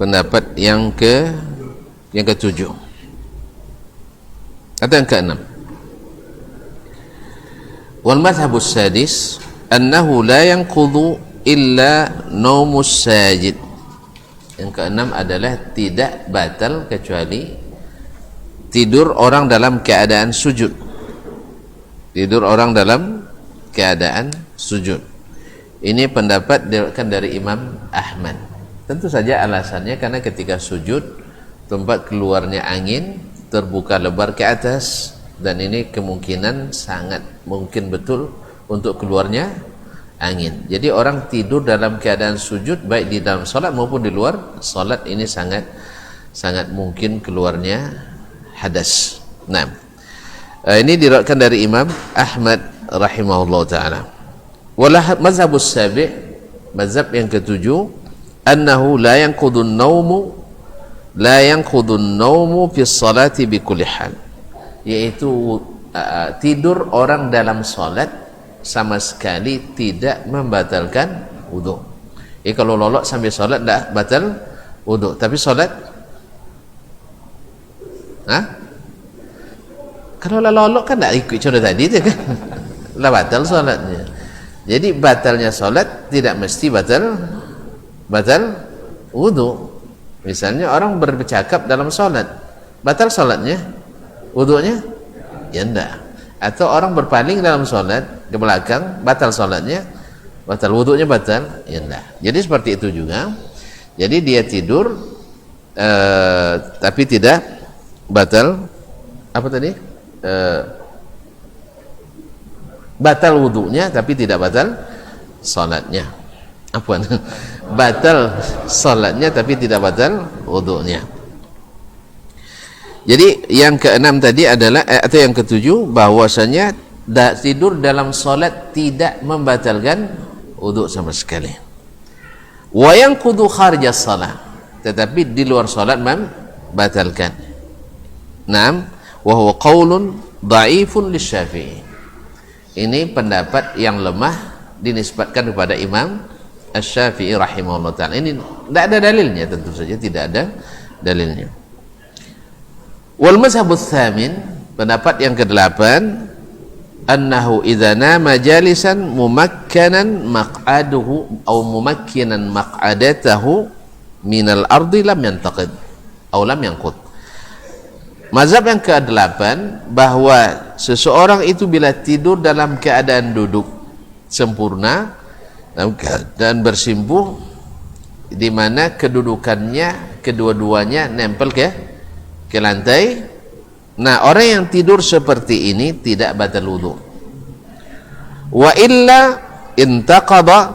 pendapat yang ketujuh atau yang keenam, wal madhhabus sadis annahu la yanqudhu illa naumus sajid. Yang keenam adalah tidak batal kecuali tidur orang dalam keadaan sujud. Tidur orang dalam keadaan sujud. Ini pendapat diriwayatkan dari Imam Ahmad. Tentu saja alasannya karena ketika sujud tempat keluarnya angin terbuka lebar ke atas, dan ini kemungkinan sangat mungkin betul untuk keluarnya angin. Jadi orang tidur dalam keadaan sujud baik di dalam salat maupun di luar salat ini sangat mungkin keluarnya hadas. Nah, ini diriwayatkan dari Imam Ahmad rahimahullah taala. Walah mazhabus sabi', mazhab yang ketujuh, annahu la yanqudun naumu fi salati bi kulli hal, yaitu tidur orang dalam salat sama sekali tidak membatalkan wudu. Kalau lolok sambil salat dah batal wudu, tapi salat kalau lolok kan tak ikut contoh tadi tu kan lah batal salatnya. Jadi batalnya salat tidak mesti batal wudu. Misalnya orang bercakap dalam salat, batal salatnya, wudunya ya enggak. Atau orang berpaling dalam salat ke belakang, batal salatnya, batal wudunya batal ya enggak. Jadi seperti itu juga. Jadi dia tidur tapi tidak batal apa tadi? Batal wudunya tapi tidak batal salatnya. Apaan? Batal salatnya tapi tidak batal wudunya. Jadi yang keenam tadi adalah atau yang ketujuh, bahwasanya tidur dalam salat tidak membatalkan wudu sama sekali. Wa yanqudu kharija shalah, tetapi di luar salat membatalkan. Naam, wa huwa qaulun dhaifun lisyafi'i. Ini pendapat yang lemah dinisbatkan kepada Imam Asy-Syafi'i rahimahullah ta'ala. Ini tidak ada dalilnya, tentu saja tidak ada dalilnya. Wal mazhabus tsamin, pendapat yang kedelapan, annahu idza nama jalisan mumakkanan maq'aduhu aw mumakkinan maq'adatahu minal ardi lam yantaqid aw lam yanqud. Mazhab yang ke-8, bahwa seseorang itu bila tidur dalam keadaan duduk sempurna, dalam keadaan bersimpuh, di mana kedudukannya kedua-duanya nempel ke lantai. Nah, orang yang tidur seperti ini tidak batal wudu. Wa illa intaqada,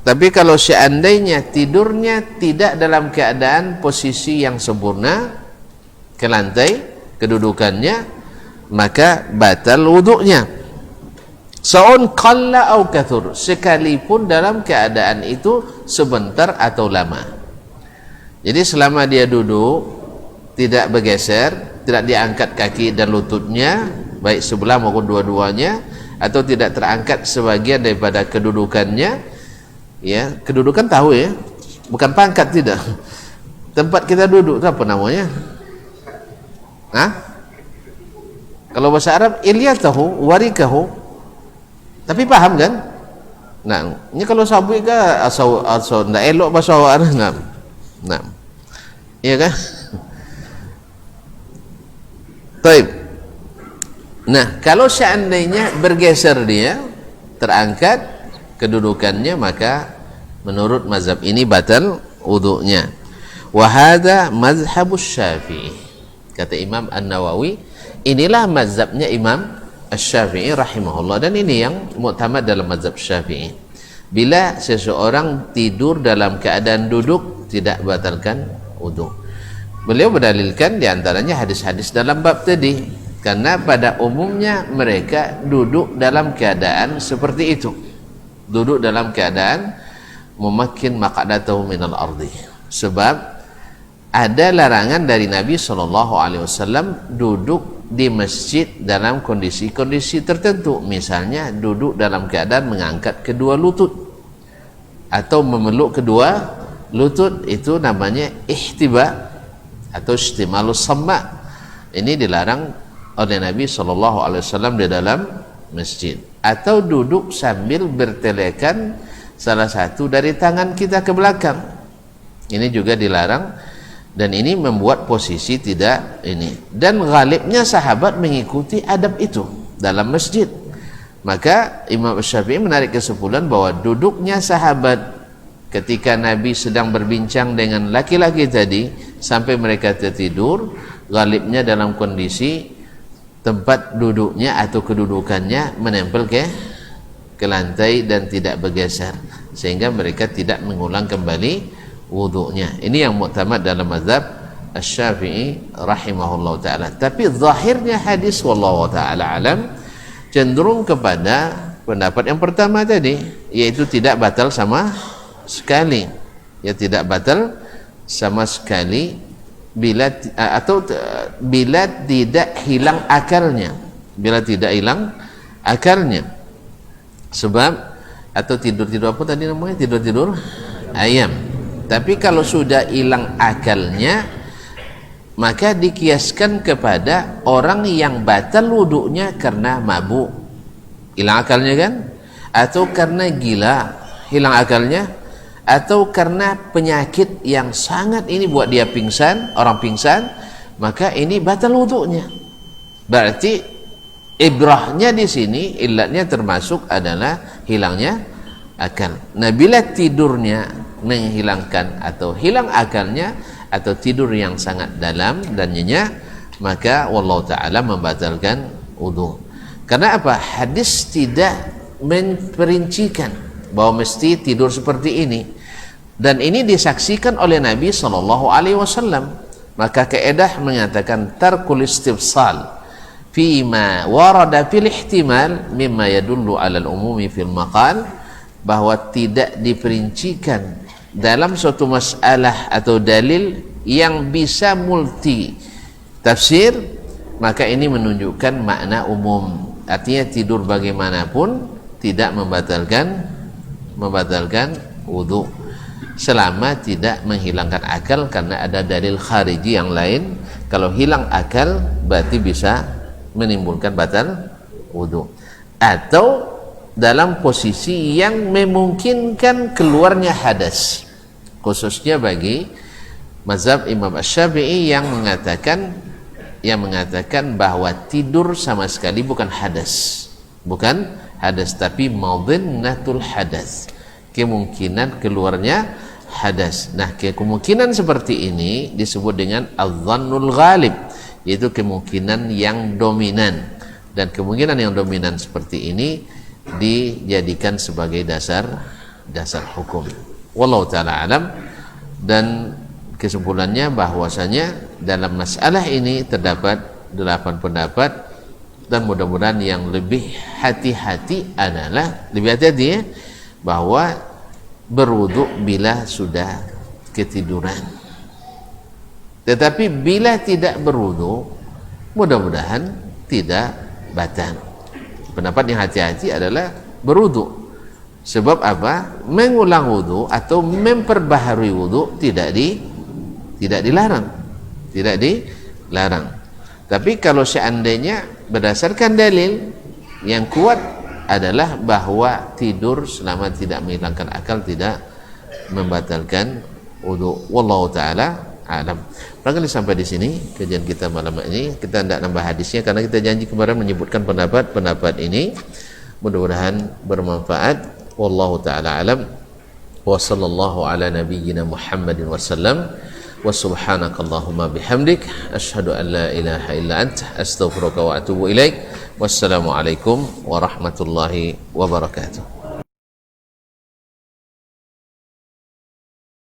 tapi kalau seandainya tidurnya tidak dalam keadaan posisi yang sempurna ke lantai kedudukannya, maka batal wudunya. Sa'un qalla au kathur, sekalipun dalam keadaan itu sebentar atau lama. Jadi selama dia duduk tidak bergeser, tidak diangkat kaki dan lututnya baik sebelah maupun dua-duanya, atau tidak terangkat sebagian daripada kedudukannya, ya, kedudukan tahu ya, bukan pangkat, tidak, tempat kita duduk itu apa namanya? Kalau bahasa Arab ilyatahu warikahu, tapi paham kan? Nah, ini kalau sabui ke asal ndak elok bahasa Arab. Nah, iya kan? Baik. Nah, kalau seandainya bergeser dia, terangkat kedudukannya, maka menurut mazhab ini batal wudunya. Wa hadza mazhabus Syafi'i. Kata Imam An-Nawawi, inilah mazhabnya Imam Asy-Syafi'i rahimahullah, dan ini yang muktamad dalam mazhab Syafi'i. Bila seseorang tidur dalam keadaan duduk tidak batalkan wudu. Beliau berdalilkan diantaranya hadis-hadis dalam bab tadi, karena pada umumnya mereka duduk dalam keadaan seperti itu, duduk dalam keadaan mumakkin maq'adatahu minal ardi. Sebab ada larangan dari Nabi SAW duduk di masjid dalam kondisi-kondisi tertentu, misalnya duduk dalam keadaan mengangkat kedua lutut atau memeluk kedua lutut, itu namanya ihtiba atau istimalus sama. Ini dilarang oleh Nabi SAW di dalam masjid. Atau duduk sambil bertelekan salah satu dari tangan kita ke belakang, ini juga dilarang. Dan ini membuat posisi tidak ini, dan ghalibnya sahabat mengikuti adab itu dalam masjid. Maka Imam Syafi'i menarik kesimpulan bahwa duduknya sahabat ketika Nabi sedang berbincang dengan laki-laki tadi sampai mereka tertidur, ghalibnya dalam kondisi tempat duduknya atau kedudukannya menempel ke lantai dan tidak bergeser, sehingga mereka tidak mengulang kembali wudunya. Ini yang muktamad dalam mazhab Asy-Syafi'i rahimahullah ta'ala. Tapi zahirnya hadis wallahu ta'ala alam cenderung kepada pendapat yang pertama tadi, yaitu tidak batal sama sekali. Ya, tidak batal sama sekali bila bila tidak hilang akalnya. Bila tidak hilang akalnya. Sebab atau tidur-tidur apa tadi namanya? Tidur-tidur ayam. Tapi kalau sudah hilang akalnya, maka dikiaskan kepada orang yang batal wudunya karena mabuk, hilang akalnya kan, atau karena gila hilang akalnya, atau karena penyakit yang sangat ini buat dia pingsan, orang pingsan, maka ini batal wudunya. Berarti ibrahnya di sini illatnya termasuk adalah hilangnya akal. Nah, bila tidurnya menghilangkan atau hilang akalnya atau tidur yang sangat dalam dan nyenyak, maka wallahu ta'ala membatalkan wudu. Karena apa? Hadis tidak memperincikan bahwa mesti tidur seperti ini, dan ini disaksikan oleh Nabi SAW. Maka kaedah mengatakan tarkul istifsal fima warada fil ihtimal mimma yadullu alal umumi fil maqal, bahwa tidak diperincikan dalam suatu masalah atau dalil yang bisa multi tafsir, maka ini menunjukkan makna umum. Artinya tidur bagaimanapun tidak membatalkan wudu selama tidak menghilangkan akal, karena ada dalil khariji yang lain. Kalau hilang akal berarti bisa menimbulkan batal wudu, atau dalam posisi yang memungkinkan keluarnya hadas, khususnya bagi mazhab Imam Asy-Syafi'i yang mengatakan bahwa tidur sama sekali bukan hadas, tapi madhinnatul hadas, kemungkinan keluarnya hadas. Nah, kemungkinan seperti ini disebut dengan adz-dzannul ghalib, yaitu kemungkinan yang dominan, dan kemungkinan yang dominan seperti ini dijadikan sebagai dasar hukum. Wallahu ta'ala alam. Dan kesimpulannya bahwasanya dalam masalah ini terdapat 8 pendapat, dan mudah-mudahan yang lebih hati-hati adalah bahwa berwudu bila sudah ketiduran. Tetapi bila tidak berwudu, mudah-mudahan tidak batal. Pendapat yang hati-hati adalah berwudu. Sebab apa? Mengulang wudu atau memperbaharui wudu tidak dilarang. Tapi kalau seandainya berdasarkan dalil yang kuat adalah bahwa tidur selama tidak menghilangkan akal tidak membatalkan wudu. Wallahu taala alam. Barangkali sampai di sini kajian kita malam ini. Kita tidak nambah hadisnya karena kita janji kemarin menyebutkan pendapat ini. Mudah-mudahan bermanfaat. Wallahu taala alam. Wa sallallahu ala nabiyyina Muhammadin wasallam. Wa subhanakallahumma bihamdik asyhadu an la ilaha illa anta astaghfiruka wa atubu ilaik. Wassalamu alaikum warahmatullahi wabarakatuh.